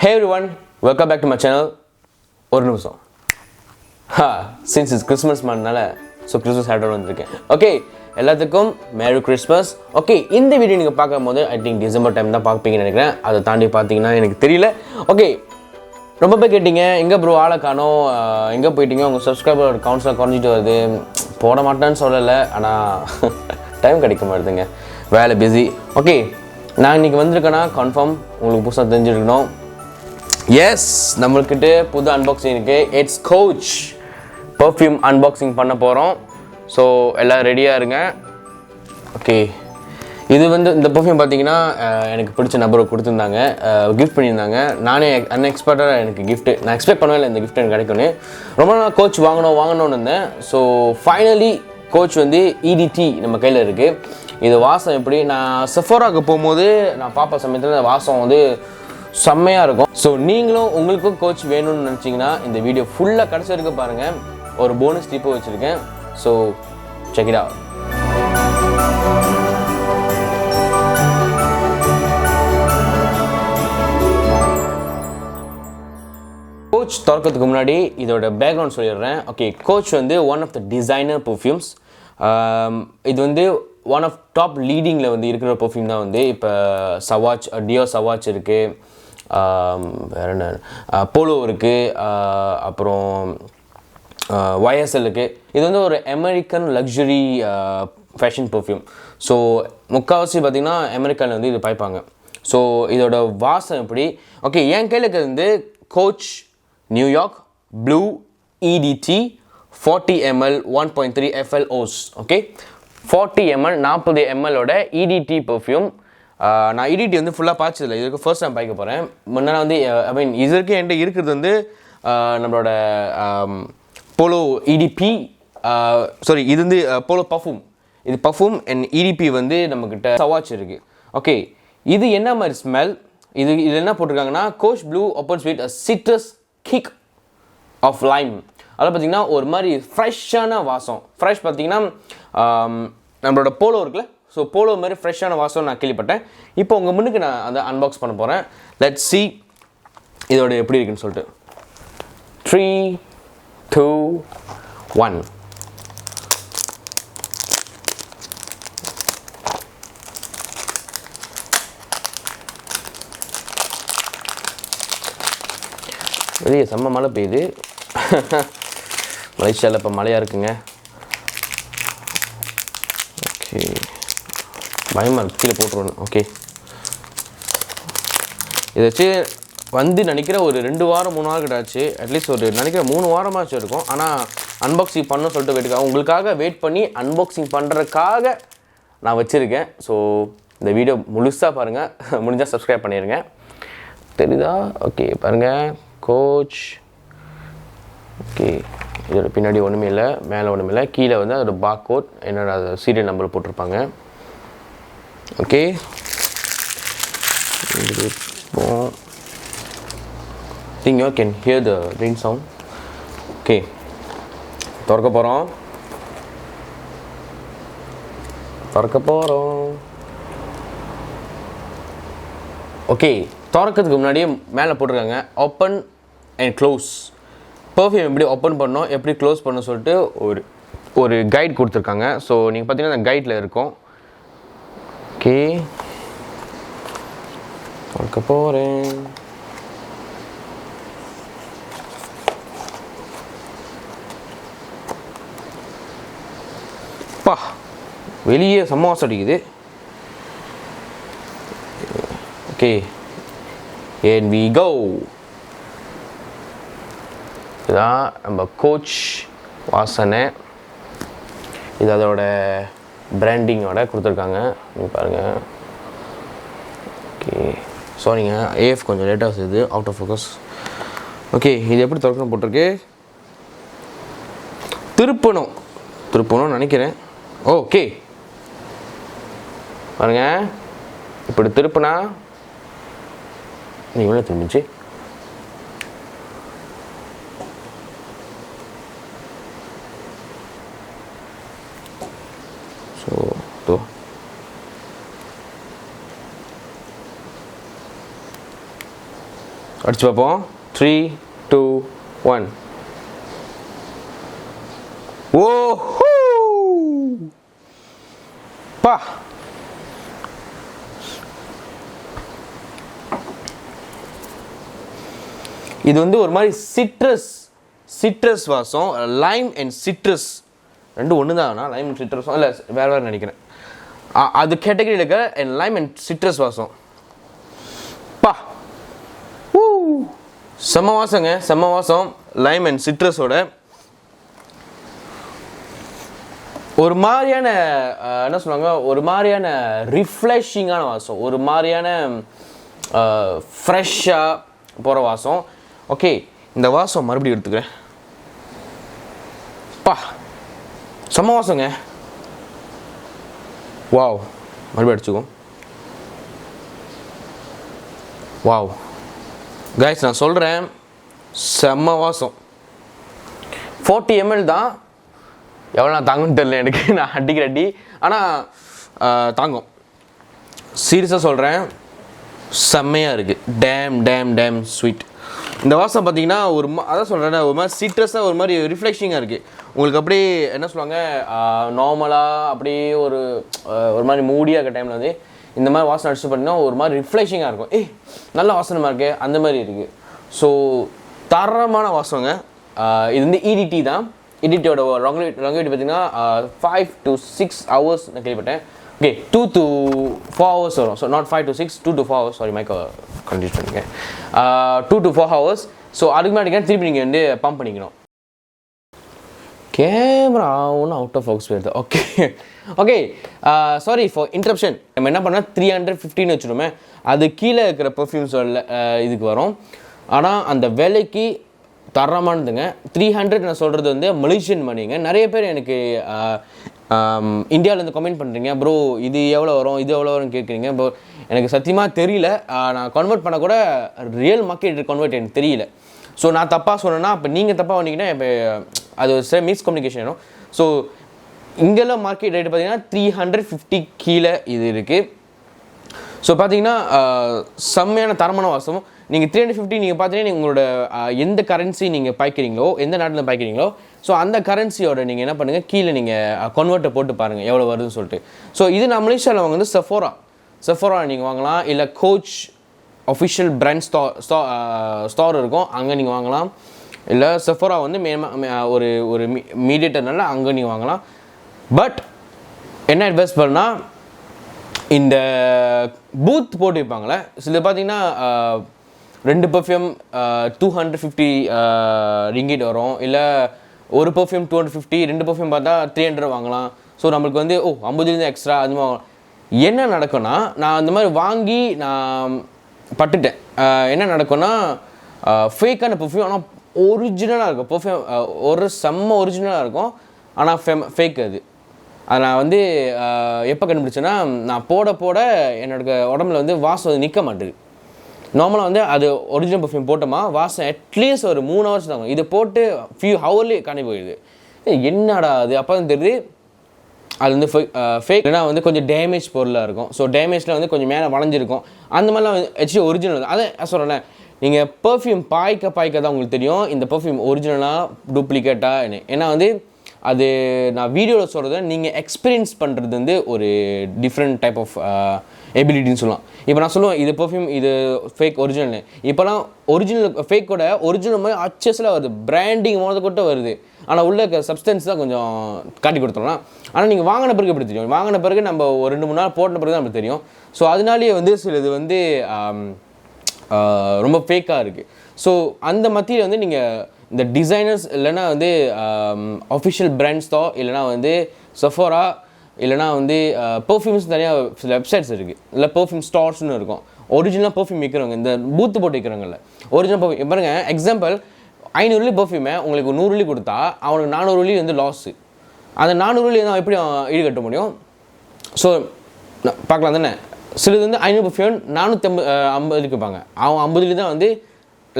Hey everyone, welcome back to my channel. ஒரு நிமிஷம். Since it's Christmas month, so Christmas hat வந்திருக்கேன். Okay, எல்லாத்துக்கும் Merry Christmas. Okay, இந்த video நீங்க பார்க்கும்போது I think December time தான் பார்ப்பீங்கன்னு நினைக்கிறேன். அதை தாண்டி பார்த்தீங்கன்னா எனக்கு தெரியல. Okay, ரொம்ப பேர் கேட்டிங்க எங்கே ப்ரோ ஆளை காணோம், எங்கே போயிட்டீங்க, உங்கள் சப்ஸ்கிரைபர் கவுண்ட்ஸில் குறைஞ்சிட்டு வருது. போட மாட்டேன்னு சொல்லலை, ஆனால் டைம் கிடைக்க மாட்டேதுங்க, வேலை பிஸி. ஓகே, நான் இன்றைக்கி வந்திருக்கேன்னா கன்ஃபார்ம் உங்களுக்கு புதுசாக தெரிஞ்சுருக்கணும். எஸ், நம்மள்கிட்ட புது அன்பாக்சிங் இருக்குது. இட்ஸ் கோச் பர்ஃப்யூம் அன்பாக்சிங் பண்ண போகிறோம். ஸோ எல்லோரும் ரெடியாக இருங்க. ஓகே, இது வந்து இந்த பர்ஃப்யூம் பார்த்தீங்கன்னா எனக்கு பிடிச்ச நபரை கொடுத்துருந்தாங்க, கிஃப்ட் பண்ணியிருந்தாங்க. நானே அன்எக்ஸ்பெக்டடாக எனக்கு கிஃப்ட்டு, நான் எக்ஸ்பெக்ட் பண்ணவே இல்லை இந்த கிஃப்ட் எனக்கு கிடைக்கும்னு. ரொம்ப நாள் கோச் வாங்கணும்னு இருந்தேன். ஸோ ஃபைனலி கோச் வந்து EDT நம்ம கையில் இருக்குது. இது வாசம் எப்படி, நான் செஃபோராவுக்கு போகும்போது நான் பார்ப்ப சமயத்தில் இந்த வாசம் வந்து செம்மையாக இருக்கும். ஸோ நீங்களும் உங்களுக்கும் கோச் வேணும்னு நினச்சிங்கன்னா இந்த வீடியோ ஃபுல்லாக கடைசி வரைக்கும் பாருங்கள். ஒரு போனஸ் டிப்பு வச்சுருக்கேன். So check it out. Coach திறக்கிறதுக்கு முன்னாடி இதோட பேக்ரவுண்ட் சொல்லிடுறேன். ஓகே, கோச் வந்து one of the designer perfumes. இது வந்து ஒன் ஆஃப் டாப் லீடிங்கில் வந்து இருக்கிற பர்ஃப்யூம் தான். வந்து இப்போ சவாச், டியோ சவாச் இருக்குது, வேறு என்ன, போலோ இருக்குது, அப்புறம் YSL இருக்குது. இது வந்து ஒரு American luxury fashion perfume. So முக்கால்வாசி பார்த்திங்கன்னா அமெரிக்காவில் வந்து இது பாய்ப்பாங்க. ஸோ இதோட வாசம் எப்படி, ஓகே, என் கையில் இருக்கிறது வந்து coach New York blue EDT 40 ml 1.3 FLOs. Okay, 40 ml 40 ml EDT perfume. நான் EDT வந்து ஃபுல்லாக பாய்ச்சதில்லை, இதுக்கு ஃபர்ஸ்ட் டைம் பாய்க்க போகிறேன். முன்னாடி வந்து இதற்கு என்கிட்ட இருக்கிறது வந்து நம்மளோட போலோ EDP, சாரி, இது வந்து போலோ பர்ஃப்யூம். இது பர்ஃப்யூம் அண்ட் EDP வந்து நம்மக்கிட்ட சவாச் இருக்குது. ஓகே, இது என்ன மாதிரி ஸ்மெல், இது என்ன போட்டிருக்காங்கன்னா Coach blue open sweet citrus kick off lime. அதில் பார்த்திங்கன்னா ஒரு மாதிரி ஃப்ரெஷ்ஷான வாசம். ஃப்ரெஷ் பார்த்திங்கன்னா நம்மளோட போலோ இருக்குல்ல, ஸோ போலோ மாதிரி ஃப்ரெஷ்ஷான வாசம் நான் கேள்விப்பட்டேன். இப்போ உங்கள் முன்னுக்கு நான் அதை அன்பாக்ஸ் பண்ண போகிறேன். லெட்ஸ் see இதோட எப்படி இருக்குன்னு சொல்லிட்டு. 3, 2, 1. வெளியே செம்ம மழை பெய்யுது. மலேசியாவில் இப்போ மழையாக இருக்குங்க. ஓகே, பயமாக இருக்கு, கீழே போட்டுருவேன். ஓகே, இதை வச்சு வந்து நினைக்கிற ஒரு 2 வாரம் 3 வாரம் கிட்ட ஆச்சு. அட்லீஸ்ட் ஒரு நினைக்கிற 3 வாரமாச்சும் இருக்கும். ஆனால் அன்பாக்சிங் பண்ண சொல்லிட்டு வெயிட்டுக்காக உங்களுக்காக வெயிட் பண்ணி அன்பாக்சிங் பண்ணுறதுக்காக நான் வச்சுருக்கேன். ஸோ இந்த வீடியோ முழுசாக பாருங்கள், முடிஞ்சால் சப்ஸ்கிரைப் பண்ணிடுங்க. தெரியுதா? ஓகே, பாருங்கள் கோச். ஓகே, இதோட பின்னாடி ஒன்றுமே இல்லை, மேலே ஒன்றுமே இல்லை, கீழே வந்து அதோட பார் கோட், என்னோட அது சீரியல் நம்பர் போட்டிருப்பாங்க. Okay, think you can hear the ring sound. Okay, திறக்க போகிறோம். ஓகே, திறக்கிறதுக்கு முன்னாடியே மேலே போட்டிருக்காங்க ஓப்பன் அண்ட் க்ளோஸ். பர்ஃப்யூம் எப்படி ஓப்பன் பண்ணோம், எப்படி க்ளோஸ் பண்ணணும் சொல்லிட்டு ஒரு கைட் கொடுத்துருக்காங்க. ஸோ நீங்கள் பார்த்தீங்கன்னா அந்த கைடில் இருக்கும். ஓகே, திறக்க போகிறேன். பா, வெளியே செம்ம வாசம் அடிக்குது. Okay, and we go. இதுதான் நம்ம கோச் வாசனை. இது அதோட பிராண்டிங்கோட கொடுத்துருக்காங்க, நீங்கள் பாருங்கள். ஓகே, சாரிங்க, AF கொஞ்சம் லேட்டாக செய்யுது, அவுட் ஆஃப் ஃபோக்கஸ். ஓகே, இது எப்படி திறக்கணும் போட்டிருக்கு, திருப்பணும் நினைக்கிறேன். ஓகே, பாருங்க, இப்படி திருப்பினா நீ எவ்வளோ திரும்பிச்சு. ஸோ அடிச்சு பார்ப்போம். 3 2 1. ஓஹோ பா, இது வந்து ஒரு மாதிரி சிட்ரஸ் வாசம். லைம் அண்ட் சிட்ரஸ் ரெண்டும் ஒன்று தான். லைம் அண்ட் சிட்ரஸும் இல்லை, வேறு நினைக்கிறேன். அது கேட்டகரியில் இருக்க லைம் அண்ட் சிட்ரஸ் வாசம். பா, செம்ம வாசங்க, செம்ம வாசம். லைம் அண்ட் சிட்ரஸோட ஒரு மாதிரியான என்ன சொல்லுவாங்க, ஒரு மாதிரியான ரிஃப்ரெஷிங்கான வாசம், ஒரு மாதிரியான ஃப்ரெஷ்ஷாக போகிற வாசம். ஓகே, இந்த வாசம் மறுபடியும் எடுத்துக்கிறேன். பா, செம்ம வாசங்க. வாவ், மறுபடியும் அடிச்சுக்கோம். வாவ் கைஸ், நான் சொல்கிறேன், செம்ம வாசம். 40 ml தான். எவ்வளோ நான் தாங்குன்னு தெரியல எனக்கு, நான் அடிக்கிற அடி. ஆனால் தாங்கும். சீரியஸாக சொல்கிறேன், செம்மையாக இருக்குது. Damn sweet. இந்த வாசம் பார்த்தீங்கன்னா அதான் சொல்கிறேன், ஒரு மாதிரி சிட்ரஸாக, ஒரு மாதிரி ரிஃப்ளெக்ஷிங்காக இருக்குது. உங்களுக்கு அப்படியே என்ன சொல்லுவாங்க, நார்மலாக அப்படியே ஒரு மாதிரி மூடியாக இருக்க டைமில் வந்து இந்த மாதிரி வாசனை அடிச்சு பார்த்தீங்கன்னா ஒரு மாதிரி ரிஃப்ளெக்ஷிங்காக இருக்கும். நல்ல வாசனமாக இருக்கு, அந்த மாதிரி இருக்குது. ஸோ தரமான வாசங்க. இது வந்து இடிடி தான். இடிடியோட லாங்குவேஜ் பார்த்தீங்கன்னா 5 to 6 hours நான் கேள்விப்பட்டேன். ஓகே, 2 to 4 hours வரும். So not 5 to 6, 2 to 4 hours. Sorry, மைக்கை கன்ஃபியூஸ் பண்ணிக்கேன். 2 to 4 hours. ஸோ அதுக்கு முன்னாடி திருப்பி நீங்கள் வந்து பம்ப் பண்ணிக்கணும். கேமரா ஒன்றும் அவுட் ஆஃப் ஃபோக்கஸ் போயிடுது. Okay sorry for interruption. நம்ம என்ன பண்ணால் 350 வச்சுருமே, அது கீழே இருக்கிற பெர்ஃப்யூம்ஸ் இதுக்கு வரும். ஆனால் அந்த விலைக்கு தரமானதுங்க. 300 நான் சொல்கிறது வந்து மலேசியன் மணிங்க. நிறைய பேர் எனக்கு இந்தியாவிலேருந்து கமெண்ட் பண்ணுறீங்க, ப்ரோ இது எவ்வளோ வரும், இது எவ்வளோ வரும்னு கேட்குறீங்க. ப்ரோ எனக்கு சத்தியமாக தெரியல. நான் கன்வெர்ட் பண்ண கூட ரியல் மார்க்கெட் கன்வெர்ட் எனக்கு தெரியல. ஸோ நான் தப்பாக சொன்னேன்னா இப்போ நீங்கள் தப்பாக வந்தீங்கன்னா இப்போ அது மிஸ் கம்யூனிகேஷன் ஆகும். ஸோ இங்கெல்லாம் மார்க்கெட் ரேட்டு பார்த்தீங்கன்னா 350 கீழே இது இருக்குது. ஸோ பார்த்தீங்கன்னா செம்மையான தரமான வாசம். நீங்கள் 350 நீங்கள் பார்த்தீங்கன்னா உங்களோட எந்த கரன்சி நீங்கள் பாய்க்கிறீங்களோ, எந்த நாட்டில் பாய்க்கிறீங்களோ, ஸோ அந்த கரன்சியோட நீங்கள் என்ன பண்ணுங்கள், கீழே நீங்கள் கன்வெர்ட்டை போட்டு பாருங்கள் எவ்வளோ வருதுன்னு சொல்லிட்டு. ஸோ இது நான் மலேசியாவில் வாங்க வந்து செஃபோரா நீங்கள் வாங்கலாம். இல்லை கோச் அஃபிஷியல் பிராண்ட் ஸ்டோர் இருக்கும், அங்கே நீங்கள் வாங்கலாம். இல்லை செஃபோரா வந்து ஒரு மீடியேட்டர்னால அங்கே நீங்கள் வாங்கலாம். பட் என்ன அட்வைஸ் பண்ணால், இந்த பூத் போட்டு வைப்பாங்களே, சில பார்த்தீங்கன்னா 2 பெர்ஃப்யூம் 250 ரிங்கிட் வரும். இல்லை ஒரு பெர்ஃப்யூம் 250, 2 பெர்ஃப்யூம் பார்த்தா 300 வாங்கலாம். ஸோ நம்மளுக்கு வந்து 50 எக்ஸ்ட்ரா அது மாதிரி என்ன நடக்கும்னா, நான் அந்த மாதிரி வாங்கி நான் பட்டுட்டேன். என்ன நடக்கும்னா, ஃபேக்கான பெர்ஃப்யூம் ஆனால் ஒரிஜினலாக இருக்கும். பெர்ஃப்யூம் ஒரு செம்ம ஒரிஜினலாக இருக்கும், ஆனால் ஃபேக் அது. அதை நான் வந்து எப்போ கண்டுபிடிச்சேன்னா, நான் போட என்னோட உடம்புல வந்து வாசம் வந்து நிற்க மாட்டேது. நார்மலாக வந்து அது ஒரிஜினல் பெர்ஃப்யூம் போட்டோமா வாசம் அட்லீஸ்ட் ஒரு 3 hours தாங்க. இது போட்டு ஃபியூ ஹவர்லேயே காணி போயிடுது. என்னடா அது? அப்போ தான் தெரியுது அது வந்து ஃபேக். இல்லைனா வந்து கொஞ்சம் டேமேஜ் பொருளாக இருக்கும். ஸோ டேமேஜில் வந்து கொஞ்சம் மேலே வளைஞ்சிருக்கும். அந்த மாதிரிலாம் ஆக்சுவலி ஒரிஜினல். அதை சொல்கிறேன், நீங்கள் பெர்ஃப்யூம் பாய்க்க தான் உங்களுக்கு தெரியும் இந்த பெர்ஃப்யூம் ஒரிஜினலாக டூப்ளிகேட்டாக. ஏன்னா வந்து அது நான் வீடியோவில் சொல்கிறத நீங்கள் எக்ஸ்பீரியன்ஸ் பண்ணுறது வந்து ஒரு டிஃப்ரெண்ட் டைப் ஆஃப் எபிலிட்டின்னு சொல்லலாம். இப்போ நான் சொல்லுவேன் இது பெர்ஃப்யூம், இது ஃபேக், ஒரிஜினல். இப்போலாம் ஒரிஜினல் ஃபேக்கோட ஒரிஜினல் மாதிரி அச்சஸில் வருது, பிராண்டிங் மோத கூட வருது. ஆனால் உள்ள இருக்க சப்ஸ்டன்ஸ் தான் கொஞ்சம் காட்டி கொடுத்துடலாம். ஆனால் நீங்கள் வாங்கின பிறகு எப்படி தெரியும்? வாங்கின பிறகு நம்ம ஒரு 2-3 நாள் போட்ட பிறகு தான் நமக்கு தெரியும். ஸோ அதனாலேயே வந்து சில இது வந்து ரொம்ப ஃபேக்காக இருக்குது. ஸோ அந்த மத்தியில் வந்து நீங்கள் இந்த டிசைனர்ஸ் இல்லைனா வந்து அஃபிஷியல் பிராண்ட்ஸ் தான், இல்லைனா வந்து செஃபோரா, இல்லைனா வந்து பெர்ஃப்யூம்ஸ் தனியாக சில வெப்சைட்ஸ் இருக்குது, இல்லை பெர்ஃப்யூம் ஸ்டோர்ஸ்னு இருக்கும். ஒரிஜினலாக பெர்ஃப்யூம் விற்கிறவங்க, இந்த பூத்து போட்டு விற்கிறவங்கள ஒரிஜினல் பெர்ஃப்யூம் பாருங்க. எக்ஸாம்பிள் 500 பெர்ஃப்யூமை உங்களுக்கு 100 கொடுத்தா அவனுக்கு 400 வந்து லாஸு. அந்த 400 தான் எப்படி ஈடுகட்ட முடியும்? ஸோ பார்க்கலாம் தானே. சிலது வந்து 500 பெர்ஃப்யூம் 450 இருப்பாங்க, அவன் 50 தான் வந்து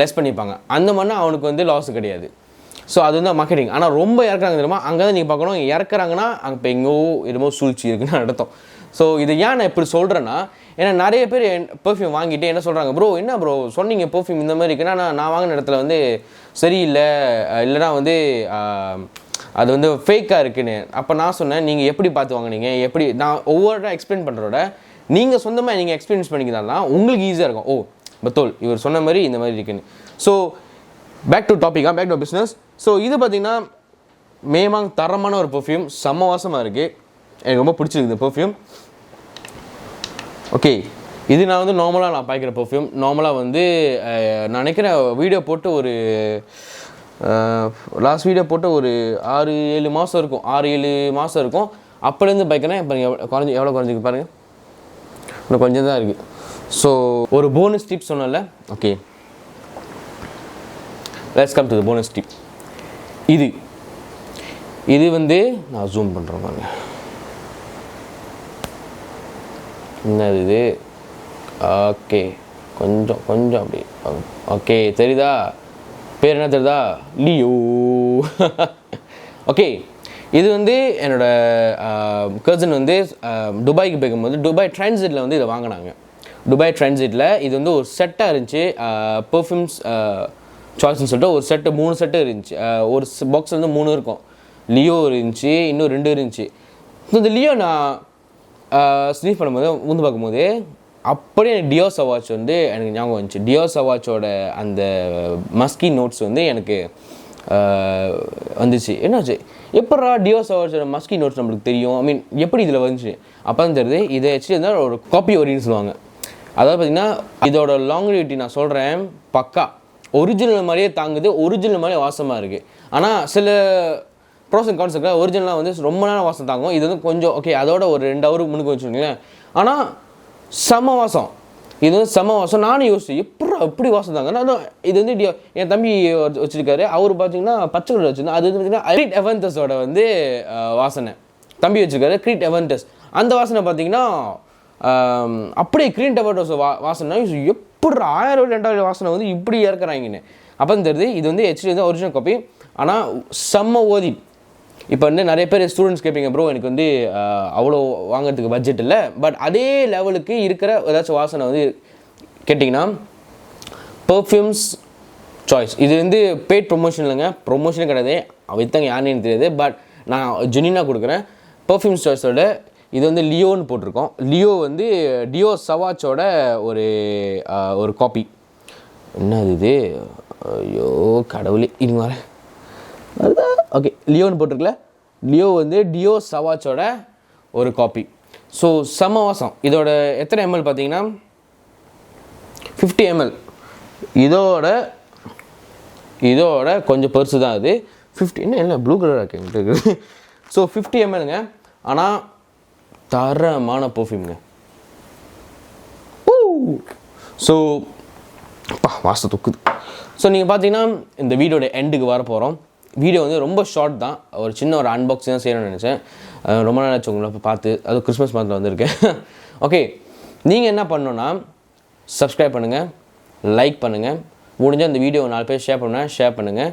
லெஸ் பண்ணிப்பாங்க. அந்த மாதிரினா அவனுக்கு வந்து லாஸ் கிடையாது. ஸோ அது வந்து மார்க்கெட்டிங். ஆனால் ரொம்ப இறக்குறாங்க தெரியுமா, அங்கே தான் நீங்கள் பார்க்கணும். இறக்குறாங்கன்னா அங்கே இப்போ எங்கோ என்னமோ சூழ்ச்சி இருக்குன்னு அர்த்தம். ஸோ இது ஏன் நான் இப்படி சொல்கிறேன்னா, ஏன்னா நிறைய பேர் பெர்ஃப்யூம் வாங்கிட்டு என்ன சொல்கிறாங்க, ப்ரோ என்ன ப்ரோ சொன்னீங்க பெர்ஃப்யூம் இந்த மாதிரி இருக்குன்னா நான் வாங்கின இடத்துல வந்து சரியில்லை, இல்லைனா வந்து அது வந்து ஃபேக்காக இருக்குன்னு. அப்போ நான் சொன்னேன், நீங்கள் எப்படி பார்த்து வாங்கினீங்க, எப்படி நான் ஒவ்வொரு எக்ஸ்பிளைன் பண்ணுறோட நீங்கள் சொந்தமாக நீங்கள் எக்ஸ்பீரியன்ஸ் பண்ணிக்கிறதால உங்களுக்கு ஈஸியாக இருக்கும். ஓ பத்தோல் இவர் சொன்ன மாதிரி இந்த மாதிரி இருக்குன்னு. ஸோ பேக் டு டாபிக்கா, பேக் டு பிஸ்னஸ். ஸோ இது பார்த்திங்கன்னா மேமாங் தரமான ஒரு பெர்ஃப்யூம், செம்ம வாசமாக இருக்குது, எனக்கு ரொம்ப பிடிச்சிருக்கு இந்த பெர்ஃப்யூம். ஓகே, இது நான் வந்து நார்மலாக பாய்க்கிற பெர்ஃப்யூம். நார்மலாக வந்து நான் நினைக்கிறேன் வீடியோ போட்டு ஒரு லாஸ்ட் வீடியோ போட்டு ஒரு 6-7 மாதம் இருக்கும், 6-7 மாதம் இருக்கும். அப்போலேருந்து பாய்க்கிறேன். இப்போ எவ்வளோ குறைஞ்சிக்கு பாருங்கள், இன்னும் கொஞ்சம் தான் இருக்குது. ஸோ ஒரு போனஸ் டிப் சொன்னல. Okay, let's come to the bonus tip. இது வந்து நான் ஜூம் பண்ணுறேன் பாருங்க, என்னது இது. ஓகே, கொஞ்சம் அப்படி. ஓகே, தெரியுதா பேர் என்ன தெரியுதா, லியோ. ஓகே, இது வந்து என்னோடய கசின் வந்து துபாய்க்கு போகும்போது துபாய் டிரான்சிட்டில் வந்து இதை வாங்கினாங்க. துபாய் டிரான்சிட்டில் இது வந்து ஒரு செட்டாக இருந்துச்சு, பெர்ஃப்யூம்ஸ் சாய்ஸ்ன்னு சொல்லிட்டு ஒரு செட்டு 3 செட்டு இருந்துச்சு. ஒரு பாக்ஸ் வந்து 3 இருக்கும். லியோ இருந்துச்சு, இன்னும் 2 இருந்துச்சு. இந்த லியோ நான் ஸ்னீஃப் பண்ணும்போது ஊந்து பார்க்கும்போது அப்படியே எனக்கு டியோ சவாச் வந்து எனக்கு ஞாபகம் வந்துச்சு. டியோ சவாச்சோட அந்த மஸ்கி நோட்ஸ் வந்து எனக்கு வந்துச்சு. என்னாச்சு, எப்படா டியோ சவாச்சோட மஸ்கி நோட்ஸ் நம்மளுக்கு தெரியும், ஐ மீன் எப்படி இதில் வந்துச்சு. அப்போ தான் தெரியுது இதை ஆக்சுவலி இருந்தால் ஒரு காப்பி ஒரின்னு சொல்லுவாங்க. அதாவது பார்த்திங்கன்னா இதோட லாங்கிவிட்டி நான் சொல்கிறேன், பக்கா ஒரிஜினல் மாதிரியே தாங்குது, ஒரிஜினல் மாதிரியே வாசமாக இருக்குது. ஆனால் சில ப்ரோஸ் அண்ட் கான்ஸ் இருக்கா, ஒரிஜினலாக வந்து ரொம்ப நேரம் வாசம் தாங்கும். இது வந்து கொஞ்சம் ஓகே, அதோட ஒரு 2 ஹவருக்கு முன்னுக்கு வச்சுருங்களேன். ஆனால் செம்ம வாசம், இது வந்து செம்ம வாசம். நானும் யோசிச்சு எப்படி வாசம் தாங்க. நான் இது வந்து என் தம்பி வச்சுருக்காரு, அவர் பார்த்தீங்கன்னா பச்சை கலர் வச்சுருந்தா, அது வந்து பார்த்தீங்கன்னா கிரீட் எவன்டஸோட வந்து வாசனை தம்பி வச்சுருக்காரு, கிரீட் எவன்டஸ். அந்த வாசனை பார்த்தீங்கன்னா அப்படியே கிரீட் எவன்டஸ் வாசனை எப்படி 1000-2000 வாசனை வந்து இப்படி இறக்குறாங்கன்னு. அப்போ தான் தெரியுது இது வந்து ஆக்சுவலி வந்து ஒரிஜினல் காப்பி. ஆனால் செம்ம ஓதி. இப்போ வந்து நிறைய பேர் ஸ்டூடெண்ட்ஸ் கேட்பீங்க, ப்ரோ எனக்கு வந்து அவ்வளோ வாங்கிறதுக்கு பட்ஜெட் இல்லை, பட் அதே லெவலுக்கு இருக்கிற ஏதாச்சும் வாசனை வந்து கேட்டிங்கன்னா பெர்ஃப்யூம்ஸ் சாய்ஸ். இது வந்து பெய்ட் ப்ரொமோஷன் இல்லைங்க, ப்ரொமோஷனே கிடையாது, வித்தங்க யாருன்னு தெரியாது, பட் நான் ஜென்யூனாக கொடுக்குறேன். பெர்ஃப்யூம்ஸ் சாய்ஸோட இது வந்து லியோன்னு போட்டிருக்கோம். லியோ வந்து டியோ சவாச்சோட ஒரு காப்பி. என்னது இது, ஐயோ கடவுளே, இது மாதிரி அதுதான். ஓகே, லியோன்னு போட்டிருக்கல, லியோ வந்து டியோ சவாச்சோட ஒரு காப்பி. ஸோ செம்ம வாசம். இதோட எத்தனை ml பார்த்தீங்கன்னா 50 ml. இதோட கொஞ்சம் பெருசு தான் அது. 50 என்ன ப்ளூ கலராக இருக்கு. ஸோ 50 mlங்க. ஆனால் தரமான பெர்ஃப்யூம்ங்க. ஸோ வாசம் தூக்குது. ஸோ நீங்கள் பார்த்தீங்கன்னா இந்த வீடியோட எண்டுக்கு வர போகிறோம். வீடியோ வந்து ரொம்ப ஷார்ட் தான், ஒரு சின்ன ஒரு அன்பாக்சிங் தான் செய்யணும்னு நினச்சேன். ரொம்ப நாள் ஆச்சு உங்களை பார்த்து, அது கிறிஸ்மஸ் மாதத்தில் வந்திருக்கேன். ஓகே, நீங்கள் என்ன பண்ணணுன்னா சப்ஸ்கிரைப் பண்ணுங்கள், லைக் பண்ணுங்கள், முடிஞ்சால் இந்த வீடியோ 4 பேர் ஷேர் பண்ணுங்கள்.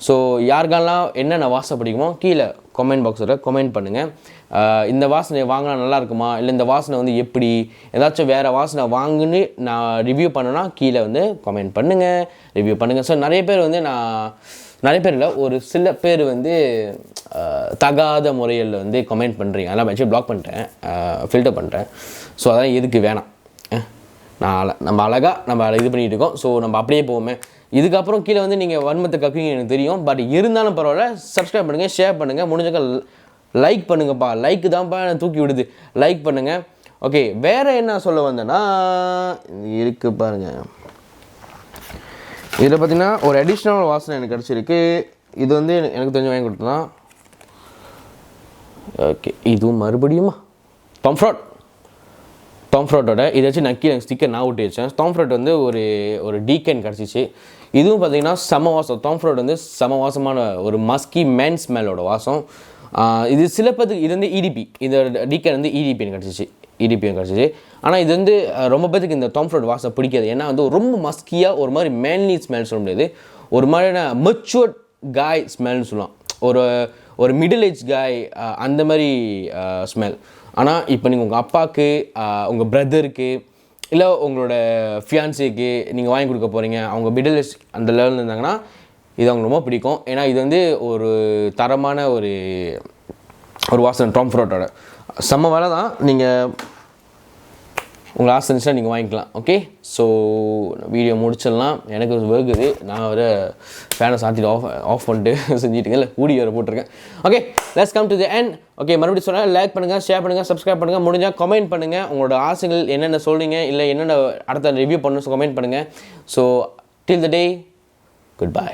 ஸோ யாருக்கெல்லாம் என்னென்ன வாசனை பிடிக்குமோ கீழே கமெண்ட் பாக்ஸில் கமெண்ட் பண்ணுங்கள். இந்த வாசனை வாங்கினா நல்லா இருக்குமா, இல்லை இந்த வாசனை வந்து எப்படி, ஏதாச்சும் வேறு வாசனை வாங்குன்னு நான் ரிவ்யூ பண்ணேன்னா கீழே வந்து கமெண்ட் பண்ணுங்கள், ரிவ்யூ பண்ணுங்கள். ஸோ நிறைய பேர் வந்து நிறைய பேர் இல்லை, ஒரு சில பேர் வந்து தகாத முறையில் வந்து கமெண்ட் பண்ணுறீங்க, அதெல்லாம் ஆக்சுவலி பிளாக் பண்ணிட்டேன், ஃபில்டர் பண்ணிட்டேன். ஸோ அதெல்லாம் எதுக்கு வேணாம், நம்ம அழகாக இது பண்ணிகிட்டு இருக்கோம். ஸோ நம்ம அப்படியே போவோமே. இதுக்கப்புறம் கீழே வந்து நீங்கள் வன்மத்தை கக்குவீங்க எனக்கு தெரியும், பட் இருந்தாலும் பரவாயில்ல, சப்ஸ்கிரைப் பண்ணுங்கள், ஷேர் பண்ணுங்கள், முடிஞ்சக்க லைக் பண்ணுங்கப்பா, லைக்கு தான்ப்பா தூக்கி விடுது, லைக் பண்ணுங்கள். ஓகே, வேறு என்ன சொல்ல வந்தேன்னா இருக்குது பாருங்கள். இதில் பார்த்தீங்கன்னா ஒரு அடிஷ்னல் வாசனை எனக்கு கிடச்சிருக்கு. இது வந்து எனக்கு தெரிஞ்சு வாங்கி கொடுத்ததான். ஓகே, இதுவும் மறுபடியுமா டாம்ஃப்ரோட்டோட இதை வச்சு நக்கி எனக்கு ஸ்டிக்கர் நான் விட்டு வச்சேன். டாம்ஃப்ரோட் வந்து ஒரு டீக்கன் கிடச்சிச்சு. இதுவும் பார்த்தீங்கன்னா செம வாசம். டாம்ஃப்ரோட் வந்து செம வாசமான ஒரு மஸ்கி மேன் ஸ்மெல்லோட வாசம். இது சில பேருக்கு இது வந்து இடிபி, இந்த டீக்கன் வந்து இடிபின்னு கிடச்சிச்சு. ஆனால் இது வந்து ரொம்ப பேருக்கு இந்த டாம்ஃப்ரோட் வாசம் பிடிக்காது. ஏன்னா வந்து ரொம்ப மஸ்கியாக ஒரு மாதிரி மேன்லி ஸ்மெல் சொல்ல முடியாது, ஒரு மாதிரியான மெச்சுவர்ட் காய் ஸ்மெல்னு சொல்லலாம், ஒரு மிடில் ஏஜ் காய் அந்த மாதிரி ஸ்மெல். ஆனால் இப்போ நீங்கள் உங்கள் அப்பாவுக்கு உங்கள் பிரதருக்கு இல்லை உங்களோட ஃபியான்சிக்கு நீங்கள் வாங்கி கொடுக்க போகிறீங்க, அவங்க மிடில் ஏஜ் அந்த லெவலில் இருந்தாங்கன்னா இது அவங்க ரொம்ப பிடிக்கும். ஏன்னா இது வந்து ஒரு தரமான ஒரு வாசனை. டாம் ஃப்ரோட்டோட செம்ம வேலை தான். நீங்கள் உங்கள் ஆசை இருந்துச்சுன்னா நீங்கள் வாங்கிக்கலாம். ஓகே, ஸோ வீடியோ முடிச்சிடலாம். எனக்கு ஒர்க்குது, நான் வர ஃபேனை சாத்திட்டு ஆஃப் பண்ணிட்டு செஞ்சுட்டு இல்லை கூடி வர போட்டிருக்கேன். Okay, let's come to the end. Okay, மறுபடியும் சொன்னால் லைக் பண்ணுங்கள், ஷேர் பண்ணுங்கள், சப்ஸ்கிரைப் பண்ணுங்கள், முடிஞ்சால் கமெண்ட் பண்ணுங்கள். உங்களோட ஆசைகள் என்னென்ன சொல்கிறீங்க, இல்லை என்னென்ன அடுத்த ரிவ்யூ பண்ணணும் கமெண்ட் பண்ணுங்கள். ஸோ டில் த டே, குட் பை.